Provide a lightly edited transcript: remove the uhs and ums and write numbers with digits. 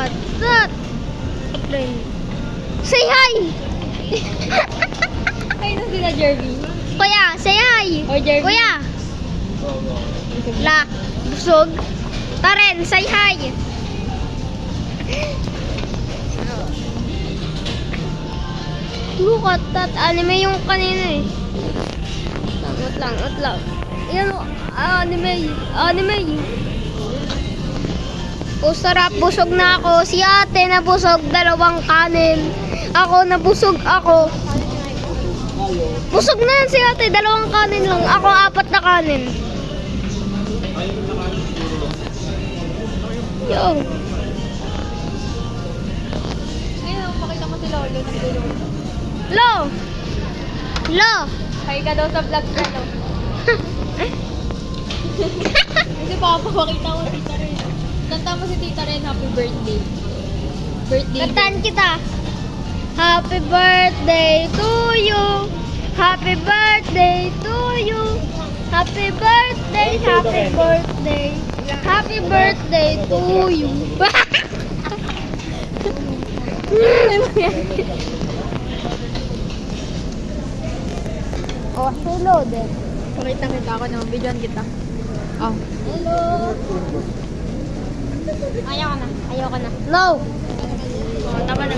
What's that? Say hi! Ay, na sila, Jervy. Kuya, say hi! O, Jervy. Kuya! La, busog. Taren, say hi! Look at that. Anime yung kanina eh. Wait lang. Yan o. Anime. O sarap, busog na ako. Si ate nabusog, 2 kanin. Ako nabusog ako. Busog na yan si ate, 2 kanin lang. Ako 4 na kanin. Yo. Ngayon, pakita mo si Lolo ng dulo. Lo. Kaya ka daw sa vlog ka, no? Kasi pakapakita ko Tita Ren. Kanta mo si Tita Ren, happy birthday. Kantaan kita. Happy birthday to you. Happy birthday to you. Happy birthday. Happy birthday to you. Oh, hello din. Pakita kita ako naman, videoan kita. Oh. Hello. Ayaw ka na. No. Tama na.